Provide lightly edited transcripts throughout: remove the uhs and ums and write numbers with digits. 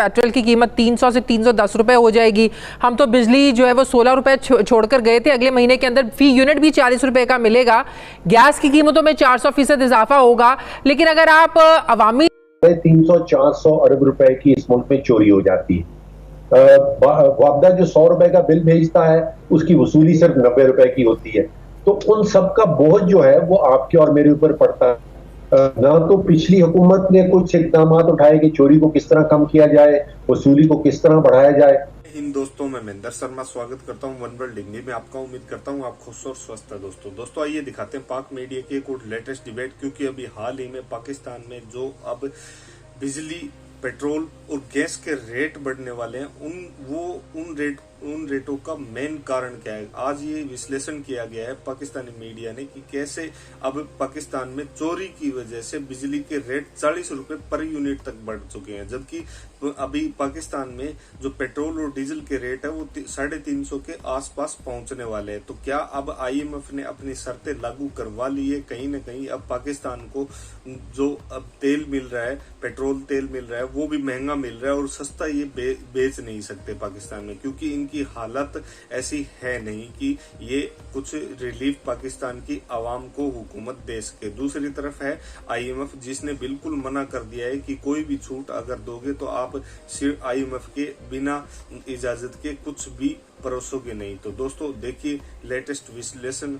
Petrol की कीमत 300 से 310 रुपए हो जाएगी। हम तो बिजली जो है वो 16 रुपए छोड़कर गए थे, अगले महीने के अंदर फी यूनिट भी 40 रुपए का मिलेगा। गैस की कीमतों में 400% इजाफा होगा। लेकिन अगर आप अवामी 300-400 अरब रुपए की इस मुल्क में चोरी हो जाती है। वापदा जो 100 रुपए का बिल भेजता है उसकी वसूली सिर्फ 90 रुपए की होती है। तो उन सब का बोझ जो है वो आपके और मेरे ऊपर पड़ता है। ना तो पिछली हुकूमत ने कुछ इकदाम उठाए कि चोरी को किस तरह कम किया जाए, वसूली को किस तरह बढ़ाया जाए। इन दोस्तों मैं महेंद्र शर्मा स्वागत करता हूं वन वर्ल्ड हिंदी में आपका। उम्मीद करता हूं आप खुश और स्वस्थ है। दोस्तों आइए दिखाते हैं पाक मीडिया की एक और लेटेस्ट डिबेट, क्योंकि अभी हाल ही में पाकिस्तान में जो अब बिजली, पेट्रोल और गैस के रेट बढ़ने वाले हैं, उन रेटों का मेन कारण क्या है। आज ये विश्लेषण किया गया है पाकिस्तानी मीडिया ने कि कैसे अब पाकिस्तान में चोरी की वजह से बिजली के रेट 40 रुपए पर यूनिट तक बढ़ चुके हैं, जबकि अभी पाकिस्तान में जो पेट्रोल और डीजल के रेट है वो 350 के आसपास पहुंचने वाले हैं। तो क्या अब IMF ने अपनी शर्तें लागू करवा ली है? कहीं ना कहीं अब पाकिस्तान को जो अब तेल मिल रहा है, पेट्रोल तेल मिल रहा है, वो भी महंगा मिल रहा है और सस्ता ये बेच नहीं सकते पाकिस्तान में, क्योंकि इनकी हालत ऐसी है नहीं कि ये कुछ रिलीफ पाकिस्तान की आवाम को हुकूमत दे सके। दूसरी तरफ है IMF, जिसने बिल्कुल मना कर दिया है कि कोई भी छूट अगर दोगे तो आप सिर्फ IMF के बिना इजाजत के कुछ भी परोसोगे नहीं। तो दोस्तों देखिए लेटेस्ट विश्लेषण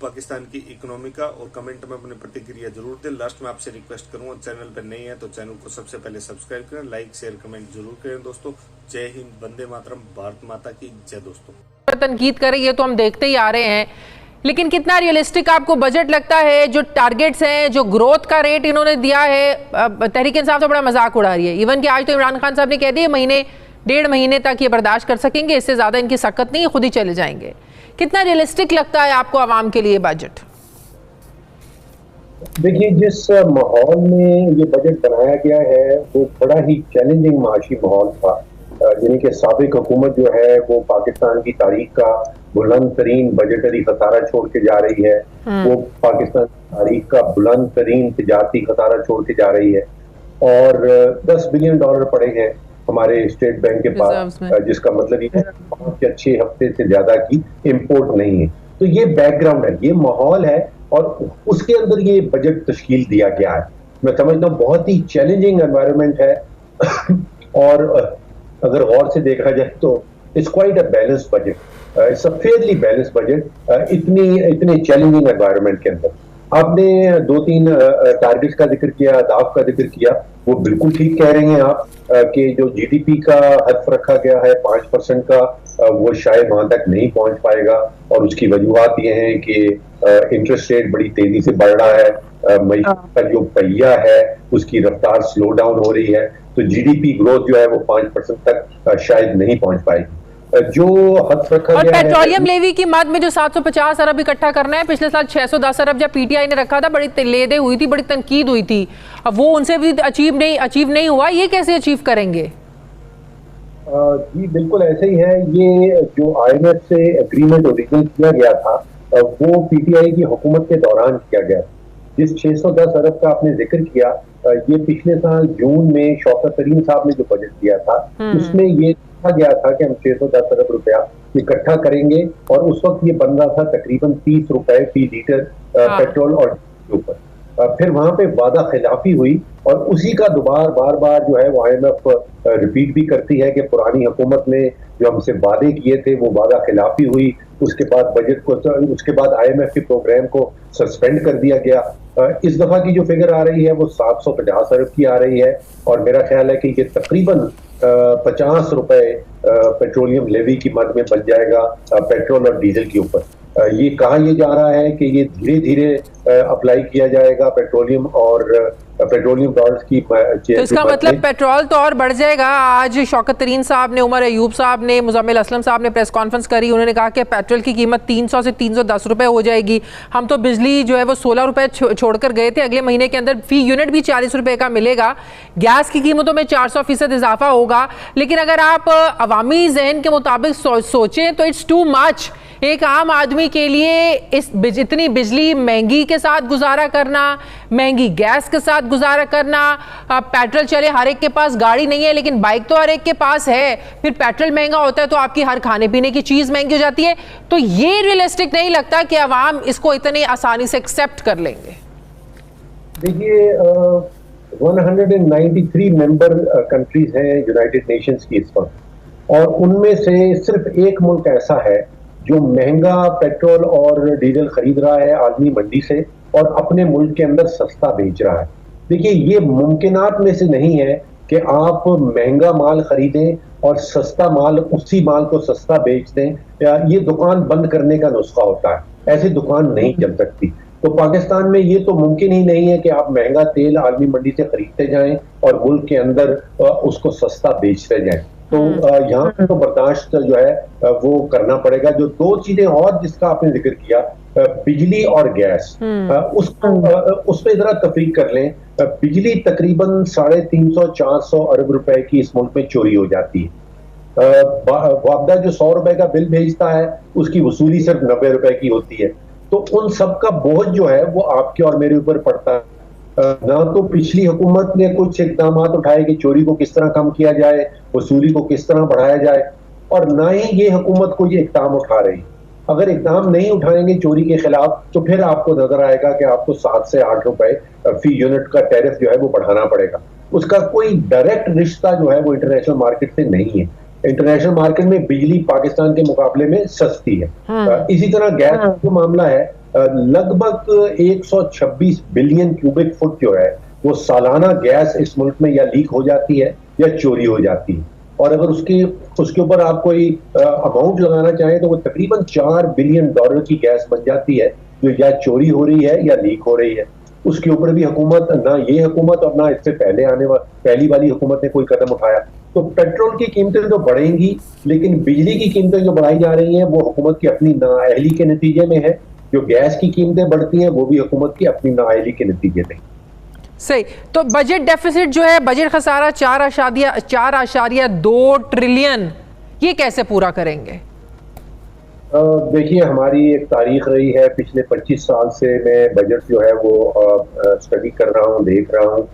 पाकिस्तान की इकोनॉमी का, और कमेंट में अपनी प्रतिक्रिया जरूर दें। लास्ट में आपसे रिक्वेस्ट करूंगा, चैनल पर नए हैं तो चैनल को सबसे पहले सब्सक्राइब करें, लाइक शेयर कमेंट जरूर करें। दोस्तों जय हिंद, वंदे मातरम, भारत माता की जय। दोस्तों तनकीद करें ये तो हम देखते ही आ रहे हैं, लेकिन कितना रियलिस्टिक आपको बजट लगता है? जो टारगेट्स हैं, जो ग्रोथ का रेट इन्होंने दिया है, तहरीक इंसाफ तो बड़ा मजाक उड़ा रही है। इवन कि आज तो इमरान खान साहब ने कह दिया डेढ़ महीने तक ये बर्दाश्त कर सकेंगे, इससे ज्यादा इनकी सकत नहीं, खुद ही चले जाएंगे। कितना रियलिस्टिक लगता है आपको आवाम के लिए बजट? देखिए, जिस माहौल में ये बजट बनाया गया है वो बड़ा ही चैलेंजिंग माशी माहौल था। यानी कि साबिक हुकूमत जो है वो पाकिस्तान की तारीख का बुलंद तरीन बजटरी खसारा छोड़ के जा रही है। वो पाकिस्तान की तारीख का बुलंद तरीन तिजारती खसारा छोड़ के जा रही है, और $10 बिलियन पड़े हैं हमारे स्टेट बैंक के पास, जिसका मतलब ये है 5 या 6 हफ्ते से ज्यादा की इंपोर्ट नहीं है। तो ये बैकग्राउंड है, ये माहौल है, और उसके अंदर ये बजट तश्कील दिया गया है। मैं समझता हूँ बहुत ही चैलेंजिंग एनवायरनमेंट है और अगर गौर से देखा जाए तो it's quite a balanced budget, it's a fairly balanced budget इतने चैलेंजिंग एनवायरनमेंट के अंदर। आपने 2-3 टारगेट्स का जिक्र किया, अहदाफ का जिक्र किया, वो बिल्कुल ठीक कह रहे हैं आप कि जो GDP का हदफ रखा गया है 5% का, वो शायद वहां तक नहीं पहुंच पाएगा, और उसकी वजूहात ये हैं कि इंटरेस्ट रेट बड़ी तेजी से बढ़ रहा है, मईशत का जो पहिया है उसकी रफ्तार स्लो डाउन हो रही है, तो GDP ग्रोथ जो है वो 5% तक शायद नहीं पहुंच पाएगी। जो हद रखा और गया है पेट्रोलियम लेवी की मद में जो 750 अरब इकट्ठा करना है, पिछले साल 610 अरब जब PTI ने रखा था, बड़ी लेदे हुई थी, बड़ी तनकीद हुई थी, अब वो उनसे भी अचीव नहीं हुआ। ये कैसे अचीव करेंगे? जी बिल्कुल ऐसे ही है। ये जो IMF से एग्रीमेंट ओरिजिनल किया गया था वो PTI की हुकूमत के दौरान किया गया। जिस 610 अरब का आपने जिक्र किया, ये पिछले साल जून में शौकत तरीन साहब ने जो बजट दिया था उसमें ये कहा गया था कि हम 610 अरब रुपया इकट्ठा करेंगे, और उस वक्त ये बन रहा था तकरीबन 30 रुपए फी लीटर पेट्रोल और डीजल के ऊपर। फिर वहां पे वादा खिलाफी हुई, और उसी का बार बार जो है वो IMF रिपीट भी करती है कि पुरानी हुकूमत ने जो हमसे वादे किए थे वो वादा खिलाफी हुई। उसके बाद बजट को, उसके बाद IMF के प्रोग्राम को सस्पेंड कर दिया गया। इस दफा की जो फिगर आ रही है वो 750 अरब की आ रही है, और मेरा ख्याल है कि ये तकरीबन 50 रुपए पेट्रोलियम लेवी की मद में बन जाएगा पेट्रोल और डीजल के ऊपर। ये कहा यह जा रहा है कि ये धीरे धीरे अप्लाई किया जाएगा पेट्रोलियम प्रोडक्ट्स की। तो इसका मतलब पेट्रोल तो और बढ़ जाएगा। आज शौकत तरीन साहब ने, उमर अयूब साहब ने, मुजम्मिल असलम साहब ने प्रेस कॉन्फ्रेंस करी, उन्होंने कहा कि पेट्रोल की कीमत 300 से 310 रुपए हो जाएगी। हम तो बिजली जो है वो 16 रुपए छोड़कर गए थे, अगले महीने के अंदर फी यूनिट भी 40 रुपए का मिलेगा। गैस की कीमतों में 400% इजाफा होगा। लेकिन अगर आप अवामी जहन के मुताबिक सोचें तो इट्स टू मच। एक आम आदमी के लिए इतनी बिजली महंगी के साथ गुजारा करना, महंगी गैस के साथ गुजारा करना, पेट्रोल चले, हर एक के पास गाड़ी नहीं है लेकिन बाइक तो हर एक के पास है, फिर पेट्रोल महंगा होता है तो आपकी हर खाने पीने की चीज़ महंगी हो जाती है। तो ये रियलिस्टिक नहीं लगता कि अवाम इसको इतनी आसानी से एक्सेप्ट कर लेंगे। देखिए 193 मेंबर कंट्रीज हैं यूनाइटेड नेशंस की इस वक्त, और उनमें से सिर्फ एक मुल्क ऐसा है जो महंगा पेट्रोल और डीजल खरीद रहा है आलमी मंडी से और अपने मुल्क के अंदर सस्ता बेच रहा है। देखिए ये मुमकिनात में से नहीं है कि आप महंगा माल खरीदें और सस्ता माल, उसी माल को सस्ता बेच दें, या ये दुकान बंद करने का नुस्खा होता है। ऐसी दुकान नहीं चल सकती। तो पाकिस्तान में ये तो मुमकिन ही नहीं है कि आप महंगा तेल आलमी मंडी से खरीदते जाएं और मुल्क के अंदर उसको सस्ता बेचते जाएं। तो यहाँ पे तो बर्दाश्त जो है वो करना पड़ेगा। जो दो चीजें और जिसका आपने जिक्र किया, बिजली और गैस, उस पर जरा तफरीक कर लें। बिजली तकरीबन 350-400 अरब रुपए की इस मुल्क में चोरी हो जाती है। वापदा जो 100 रुपए का बिल भेजता है उसकी वसूली सिर्फ 90 रुपए की होती है। तो उन सब का बोझ जो है वो आपके और मेरे ऊपर पड़ता है। ना तो पिछली हुकूमत ने कुछ इकदाम उठाए कि चोरी को किस तरह कम किया जाए, वसूली को किस तरह बढ़ाया जाए, और ना ही ये हुकूमत कोई इकदाम उठा रही। अगर इकदाम नहीं उठाएंगे चोरी के खिलाफ तो फिर आपको नजर आएगा कि आपको 7 से 8 रुपए फी यूनिट का टैरिफ जो है वो बढ़ाना पड़ेगा। उसका कोई डायरेक्ट रिश्ता जो है वो इंटरनेशनल मार्केट से नहीं है। इंटरनेशनल मार्केट में बिजली पाकिस्तान के मुकाबले में सस्ती है। इसी तरह गैस का जो मामला है, लगभग 126 बिलियन क्यूबिक फुट जो है वो सालाना गैस इस मुल्क में या लीक हो जाती है या चोरी हो जाती है। और अगर उसके ऊपर आप कोई अमाउंट लगाना चाहें तो वो तकरीबन $4 बिलियन की गैस बन जाती है जो या चोरी हो रही है या लीक हो रही है। उसके ऊपर भी हुकूमत, ना ये हुकूमत और ना इससे पहली वाली हुकूमत ने कोई कदम उठाया। तो पेट्रोल की कीमतें तो बढ़ेंगी, लेकिन बिजली की कीमतें जो बढ़ाई जा रही हैं वो हुकूमत की अपनी नाअहली के नतीजे में है। जो गैस की कीमतें बढ़ती हैं वो भी हुकूमत की अपनी नाअहली के नतीजे में। सही। तो बजट डेफिसिट जो है, बजट खसारा 4.2 ट्रिलियन, ये कैसे पूरा करेंगे? देखिए हमारी एक तारीख रही है, पिछले 25 साल से मैं बजट जो है वो स्टडी कर रहा हूँ, देख रहा हूँ।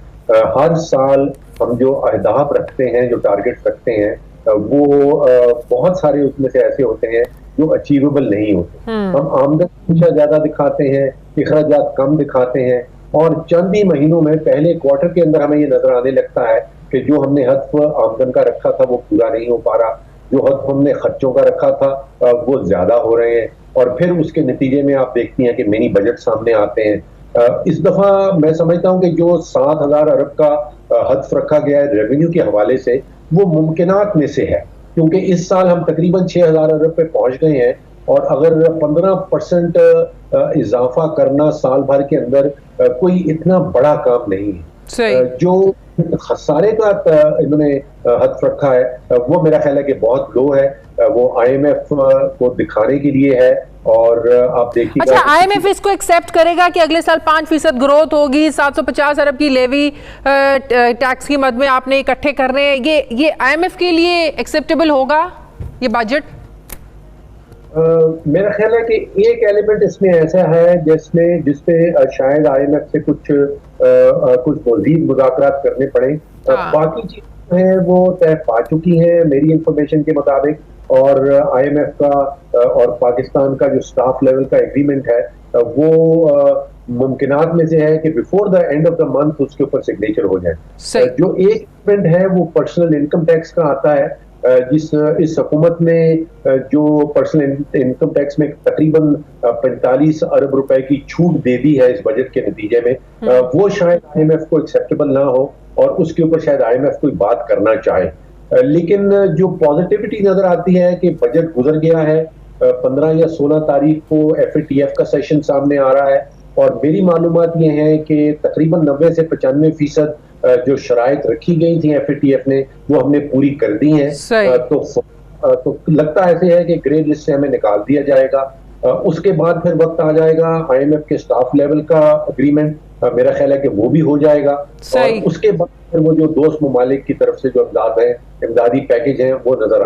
हर साल हम जो अहदाफ रखते हैं, जो टारगेट रखते हैं, वो बहुत सारे उसमें से ऐसे होते हैं जो अचीवेबल नहीं होते। हम आमदन हमेशा ज्यादा दिखाते हैं, इखराजात कम दिखाते हैं, और चंद ही महीनों में पहले क्वार्टर के अंदर हमें ये नजर आने लगता है कि जो हमने हदफ आमदन का रखा था वो पूरा नहीं हो पा रहा, जो हदफ हमने खर्चों का रखा था वो ज्यादा हो रहे हैं, और फिर उसके नतीजे में आप देखती हैं कि मिनी बजट सामने आते हैं। इस दफा मैं समझता हूं कि जो 7,000 अरब का हदफ रखा गया है रेवेन्यू के हवाले से, वो मुमकिनात में से है, क्योंकि इस साल हम तकरीबन 6,000 अरब पे पहुंच गए हैं, और अगर 15% इजाफा करना साल भर के अंदर कोई इतना बड़ा काम नहीं है। जो खसारे का इन्होंने हदफ रखा है वो मेरा ख्याल है कि बहुत लो है। वो IMF को दिखाने के लिए है, और आप देखिए। अच्छा, IMF इसको एक्सेप्ट करेगा कि अगले साल 5% ग्रोथ होगी, 750 अरब की लेवी टैक्स की मद में आपने इकट्ठे करने हैं, ये IMF के लिए एक्सेप्टेबल होगा ये बजट? मेरा ख्याल है कि एक एलिमेंट इसमें ऐसा है जिसपे शायद IMF से कुछ मज़ीद मुज़ाकरात करने पड़े। बाकी चीजें हैं वो तय पा चुकी हैं मेरी इंफॉर्मेशन के मुताबिक, और IMF का और पाकिस्तान का जो स्टाफ लेवल का एग्रीमेंट है वो मुमकिनात में से है कि before the end of the month उसके ऊपर सिग्नेचर हो जाए। जो एक एलिमेंट है वो पर्सनल इनकम टैक्स का आता है, इस हुकूमत में जो पर्सनल इनकम टैक्स में तकरीबन 45 अरब रुपए की छूट दे दी है इस बजट के नतीजे में, वो शायद IMF को एक्सेप्टेबल ना हो, और उसके ऊपर शायद IMF कोई बात करना चाहे। लेकिन जो पॉजिटिविटी नजर आती है कि बजट गुजर गया है, 15 या 16 तारीख को FATF का सेशन सामने आ रहा है, और मेरी मालूमात ये है कि तकरीबन 90 से 95% जो शराइत रखी गई थी FATF ने वो हमने पूरी कर दी हैं। तो लगता ऐसे है कि ग्रे लिस्ट से हमें निकाल दिया जाएगा। उसके बाद फिर वक्त आ जाएगा IMF के स्टाफ लेवल का अग्रीमेंट, मेरा ख्याल है कि वो भी हो जाएगा, और उसके बाद फिर वो जो दोस्त ममालिक की तरफ से जो इमदादी पैकेज है वो नजर आने